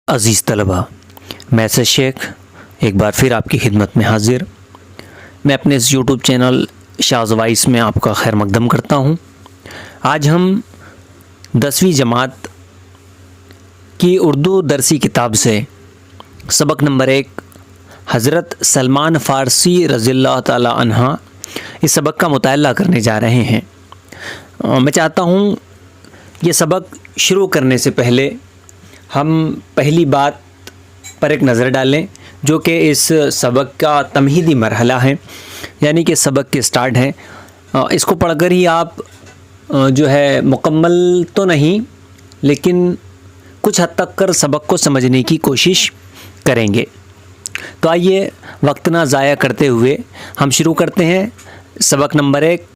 عزیز طلبہ، میں سے شیخ ایک بار پھر آپ کی خدمت میں حاضر۔ میں اپنے اس یوٹیوب چینل شاز وائس میں آپ کا خیر مقدم کرتا ہوں۔ آج ہم 10ویں جماعت کی اردو درسی کتاب سے سبق نمبر 1 حضرت سلمان فارسی رضی اللہ تعالی عنہ اس سبق کا مطالعہ کرنے جا رہے ہیں۔ میں چاہتا ہوں یہ سبق شروع کرنے سے پہلے ہم پہلی بات پر ایک نظر ڈالیں جو کہ اس سبق کا تمہیدی مرحلہ ہے، یعنی کہ سبق کے سٹارٹ ہے۔ اس کو پڑھ کر ہی آپ جو ہے مکمل تو نہیں لیکن کچھ حد تک کر سبق کو سمجھنے کی کوشش کریں گے۔ تو آئیے وقت نہ ضائع کرتے ہوئے ہم شروع کرتے ہیں۔ سبق نمبر 1،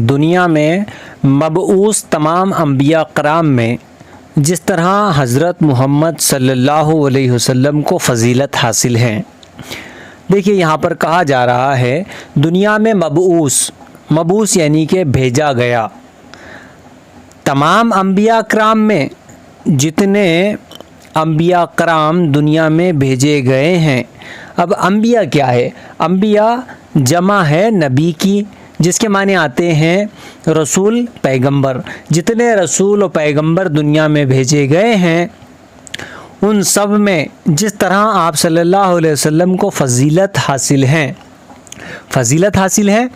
دنیا میں مبعوث تمام انبیاء کرام میں جس طرح حضرت محمد صلی اللہ علیہ وسلم کو فضیلت حاصل ہے۔ دیکھیے یہاں پر کہا جا رہا ہے دنیا میں مبعوث یعنی کہ بھیجا گیا، تمام انبیاء کرام میں جتنے انبیاء کرام دنیا میں بھیجے گئے ہیں۔ اب انبیاء کیا ہے؟ انبیاء جمع ہے نبی کی، جس کے معنی آتے ہیں رسول، پیغمبر۔ جتنے رسول و پیغمبر دنیا میں بھیجے گئے ہیں ان سب میں جس طرح آپ صلی اللہ علیہ وسلم کو فضیلت حاصل ہے،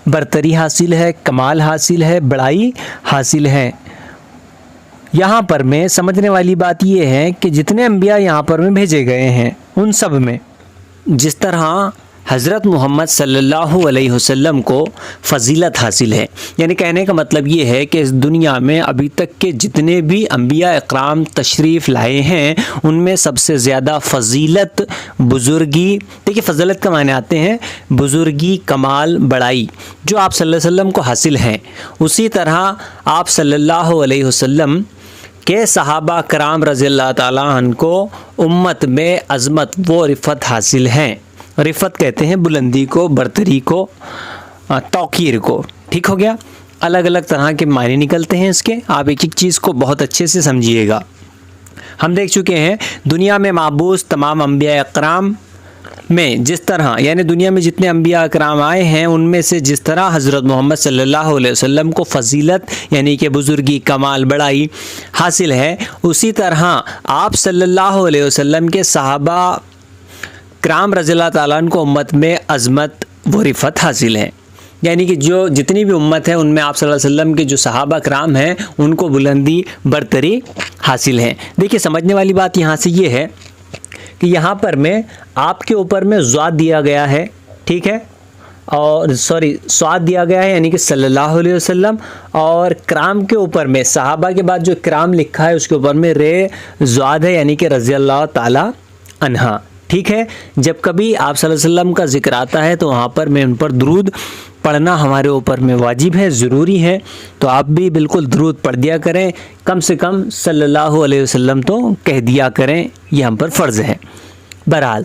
برتری حاصل ہے، کمال حاصل ہے، بڑائی حاصل ہے۔ یہاں پر میں سمجھنے والی بات یہ ہے کہ جتنے انبیاء یہاں پر میں بھیجے گئے ہیں ان سب میں جس طرح حضرت محمد صلی اللہ علیہ وسلم کو فضیلت حاصل ہے، یعنی کہنے کا مطلب یہ ہے کہ اس دنیا میں ابھی تک کے جتنے بھی انبیاء اکرام تشریف لائے ہیں ان میں سب سے زیادہ فضیلت، بزرگی، دیکھیے فضیلت کا معنی آتے ہیں بزرگی، کمال، بڑائی، جو آپ صلی اللہ علیہ وسلم کو حاصل ہیں، اسی طرح آپ صلی اللہ علیہ وسلم کہ صحابہ کرام رضی اللہ تعالیٰ عنہ کو امت میں عظمت و رفعت حاصل ہیں۔ رفعت کہتے ہیں بلندی کو، برتری کو، توقیر کو۔ ٹھیک ہو گیا؟ الگ الگ طرح کے معنی نکلتے ہیں اس کے، آپ ایک ایک چیز کو بہت اچھے سے سمجھیے گا۔ ہم دیکھ چکے ہیں دنیا میں مبعوث تمام انبیاء اکرام میں جس طرح، یعنی دنیا میں جتنے انبیاء اکرام آئے ہیں ان میں سے جس طرح حضرت محمد صلی اللہ علیہ وسلم کو فضیلت یعنی کہ بزرگی، کمال، بڑائی حاصل ہے، اسی طرح آپ صلی اللہ علیہ وسلم کے صحابہ کرام رضی اللہ تعالیٰ عنہ کو امت میں عظمت و رفعت حاصل ہے، یعنی کہ جو جتنی بھی امت ہے ان میں آپ صلی اللہ علیہ وسلم کے جو صحابہ کرام ہیں ان کو بلندی، برتری حاصل ہے۔ دیکھیے سمجھنے والی بات یہاں سے یہ ہے کہ یہاں پر میں آپ کے اوپر میں ضاد دیا گیا ہے، ٹھیک ہے، اور صاد دیا گیا ہے یعنی کہ صلی اللہ علیہ وسلم، اور کرام کے اوپر میں صحابہ کے بعد جو کرام لکھا ہے اس کے اوپر میں رے ضاد ہے یعنی کہ رضی اللہ تعالی عنہ۔ ٹھیک ہے، جب کبھی آپ صلی اللہ علیہ وسلم کا ذکر آتا ہے تو وہاں پر میں ان پر درود پڑھنا ہمارے اوپر میں واجب ہے، ضروری ہے، تو آپ بھی بالکل درود پڑھ دیا کریں، کم سے کم صلی اللہ علیہ وسلم تو کہہ دیا کریں، یہ ہم پر فرض ہے۔ بہرحال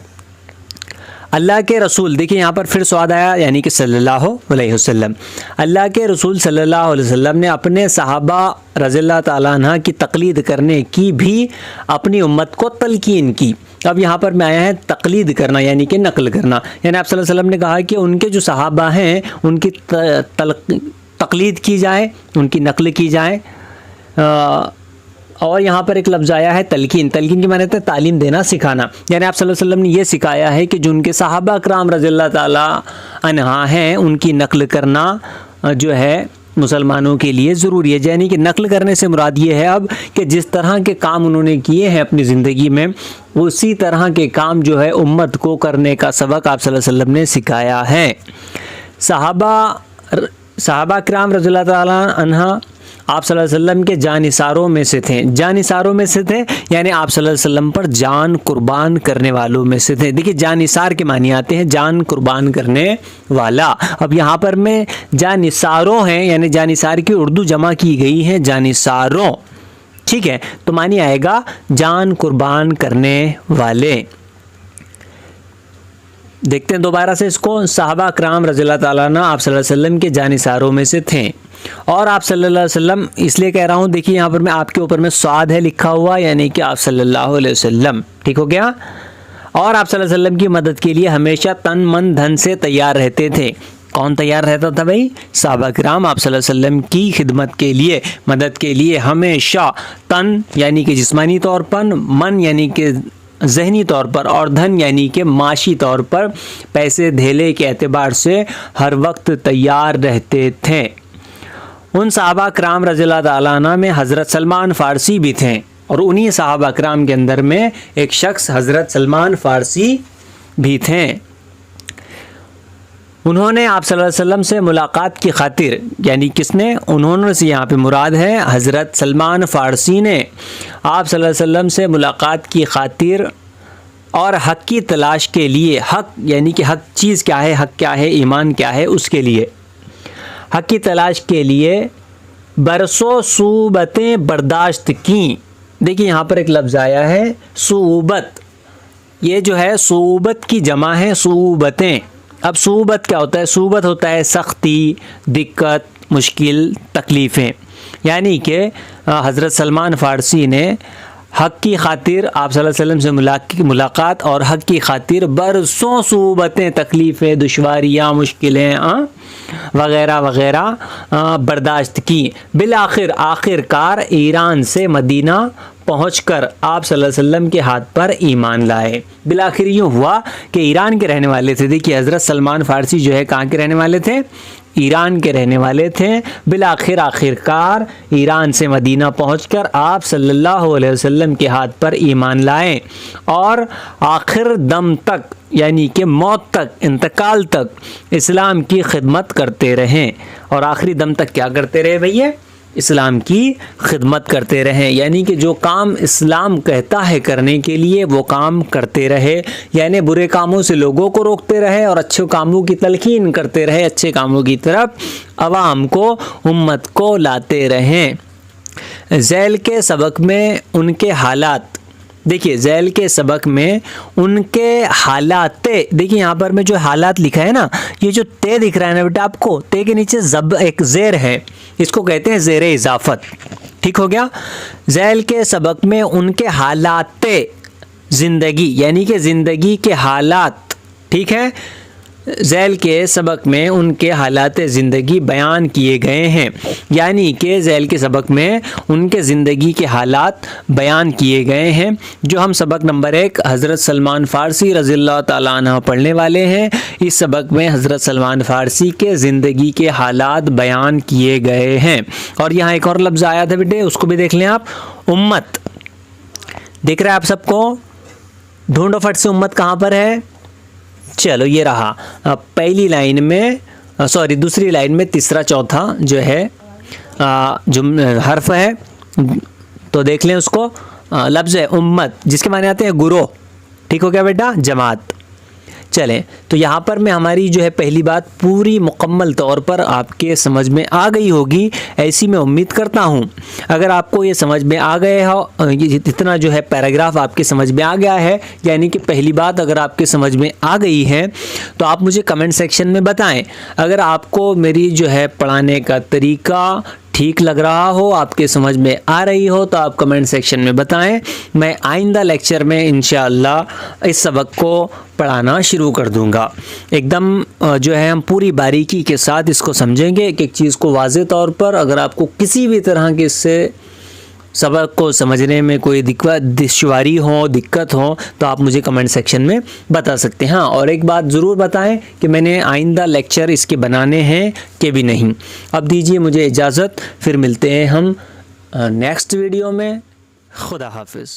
اللہ کے رسول، دیکھیں یہاں پر پھر سواد آیا یعنی کہ صلی اللہ علیہ وسلم، اللہ کے رسول صلی اللہ علیہ وسلم نے اپنے صحابہ رضی اللہ تعالیٰ عنہ کی تقلید کرنے کی بھی اپنی امت کو تلقین کی۔ اب یہاں پر میں آیا ہے تقلید کرنا یعنی کہ نقل کرنا، یعنی آپ صلی اللہ علیہ وسلم نے کہا کہ ان کے جو صحابہ ہیں ان کی تقلید کی جائے، ان کی نقل کی جائے، اور یہاں پر ایک لفظ آیا ہے تلقین کے معنی ہے تعلیم دینا، سکھانا، یعنی آپ صلی اللہ علیہ وسلم نے یہ سکھایا ہے کہ جو ان کے صحابہ کرام رضی اللہ تعالی عنہ ہیں ان کی نقل کرنا جو ہے مسلمانوں کے لیے ضروری ہے، یعنی کہ نقل کرنے سے مراد یہ ہے اب کہ جس طرح کے کام انہوں نے کیے ہیں اپنی زندگی میں اسی طرح کے کام جو ہے امت کو کرنے کا سبق آپ صلی اللہ علیہ وسلم نے سکھایا ہے۔ صحابہ کرام رضی اللہ تعالیٰ عنہ آپ صلی اللہ علیہ وسلم کے جانثاروں میں سے تھے، یعنی آپ صلی اللہ علیہ وسلم پر جان قربان کرنے والوں میں سے تھے۔ دیکھیے جانثار کے معنی آتے ہیں جان قربان کرنے والا۔ اب یہاں پر میں جانثاروں ہیں یعنی جانثار کی اردو جمع کی گئی ہے جانثاروں، ٹھیک ہے، تو معنی آئے گا جان قربان کرنے والے۔ देखते हैं दोबारा से इसको। सहाबा کرام रज़ी अल्लाह ताला अन्हु आप सल्लल्लाहु अलैहि वसल्लम के जानिसारों में से थे, और आप सल्लल्लाहु अलैहि वसल्लम, इसलिए कह रहा हूँ, देखिए यहाँ पर मैं आपके ऊपर में स्वाद है लिखा हुआ, यानी कि आप सल्लल्लाहु अलैहि वसल्लम, ठीक हो गया। और आप सल्लल्लाहु अलैहि वसल्लम की मदद के लिए हमेशा तन मन धन से तैयार रहते थे। कौन तैयार रहता था भाई? सहाबा किराम आप सल्लल्लाहु अलैहि वसल्लम की खिदमत के लिए, मदद के लिए हमेशा तन यानी कि जिस्मानी तौर पर, मन यानी कि ज़हनी तौर पर, और धन यानी कि माशी तौर पर, पैसे धेले के एतबार से हर वक्त तैयार रहते थे। उन सहाबा किराम रज़ी अल्लाह ताला अन्हु में हज़रत सलमान फ़ारसी भी थे, और उन्हीं सहाबा किराम के अंदर में एक शख्स हज़रत सलमान फ़ारसी भी थे। उन्होंने आप सल्लल्लाहु अलैहि वसल्लम से मुलाकात की खातिर, यानी किसने? उन्होंने से यहाँ पे मुराद है हज़रत सलमान फ़ारसी ने आप सल्लल्लाहु अलैहि वसल्लम से मुलाकात की खातिर और हक़ की तलाश के लिए, हक़ यानी कि हक़ चीज़ क्या है, हक़ क्या है, ईमान क्या है, उसके लिए हक़ की तलाश के लिए बरसों सूबतें बर्दाश्त की। देखिए यहाँ पर एक लफ्ज़ आया है सूबत, ये जो है सूबत की जमा है सूबतें। अब सूबत क्या होता है? सूबत होता है सख्ती, दिक्कत, मुश्किल, तकलीफ़ें। यानी कि हज़रत सलमान फ़ारसी ने हक़ की खातिर आप सल्लल्लाहु अलैहि वसल्लम से मुलाकात और हक़ की खातिर बरसों सूबतें, तकलीफ़ें, दुश्वारियाँ, मुश्किलें वग़ैरह वग़ैरह बर्दाश्त की। बिलाखिर आखिरकार ईरान से मदीना पहुंचकर आप सल्लल्लाहु अलैहि वसल्लम के हाथ पर ईमान लाए। बिलाखिर यूँ हुआ कि ईरान के रहने वाले थे। देखिए हज़रत सलमान फ़ारसी जो है कहाँ के रहने वाले थे? ईरान के रहने वाले थे। बिलाखिर आखिरकार ईरान से मदीना पहुंचकर आप सल्लल्लाहु अलैहि वसल्लम के हाथ पर ईमान लाए, और आखिर दम तक यानी कि मौत तक, इंतकाल तक इस्लाम की खिदमत करते रहें। और आखिरी दम तक क्या करते रहे भैया? इस्लाम की खिदमत करते रहें, यानी कि जो काम इस्लाम कहता है करने के लिए वो काम करते रहे, यानी बुरे कामों से लोगों को रोकते रहे और अच्छे कामों की तलकीन करते रहे, अच्छे कामों की तरफ अवाम को, उम्मत को लाते रहें। ज़ैल के सबक में उनके हालात, देखिए ज़ैल के सबक में उनके हालात, देखिए यहाँ पर में जो हालात लिखा है ना, ये जो ते दिख रहा है ना बेटा आपको, ते के नीचे जब एक ज़ेर है, इसको कहते हैं ज़ेर इजाफ़त, ठीक हो गया। ज़ैल के सबक में उनके हालात ज़िंदगी, यानी कि ज़िंदगी के हालात, ठीक है। ज़ैल के सबक में उनके हालात ज़िंदगी बयान किए गए हैं, यानी कि ज़ैल के सबक में उनके ज़िंदगी के हालात बयान किए गए हैं। जो हम सबक नंबर 1 हज़रत सलमान फ़ारसी रज़ी अल्लाह ताला अन्हु पढ़ने वाले हैं, इस सबक में हज़रत सलमान फ़ारसी के ज़िंदगी के हालात बयान किए गए हैं। और यहाँ एक और लफ्ज़ आया था बेटे, उसको भी देख लें आप, उम्मत। देख रहे हैं आप सबको? ढूंढो फट से उम्मत कहाँ पर है? चलो ये रहा पहली लाइन में, सॉरी दूसरी लाइन में तीसरा चौथा जो है जो हर्फ है, तो देख लें उसको। लफ्ज़ है उम्मत, जिसके माने आते हैं गुरोह, ठीक हो गया बेटा, जमात। चलें, तो यहाँ पर मैं हमारी जो है पहली बात पूरी मुकम्मल तौर पर आपके समझ में आ गई होगी, ऐसी मैं उम्मीद करता हूँ। अगर आपको ये समझ में आ गए हो, इतना जो है पैराग्राफ आपके समझ में आ गया है, यानी कि पहली बात अगर आपके समझ में आ गई है तो आप मुझे कमेंट सेक्शन में बताएं। अगर आपको मेरी जो है पढ़ाने का तरीका ठीक लग रहा हो, आपके समझ में आ रही हो, तो आप कमेंट सेक्शन में बताएं। मैं आइंदा लेक्चर में इंशाअल्लाह इस सबक को पढ़ाना शुरू कर दूंगा। एकदम जो है हम पूरी बारीकी के साथ इसको समझेंगे, एक एक चीज़ को वाज़े तौर पर। अगर आपको किसी भी तरह के इससे सबक को समझने में कोई दुश्वारी हो, दिक्कत हो, तो आप मुझे कमेंट सेक्शन में बता सकते हैं। हाँ, और एक बात ज़रूर बताएं कि मैंने आइंदा लेक्चर इसके बनाने हैं कि भी नहीं। अब दीजिए मुझे इजाज़त, फिर मिलते हैं हम नेक्स्ट वीडियो में। खुदा हाफिज़।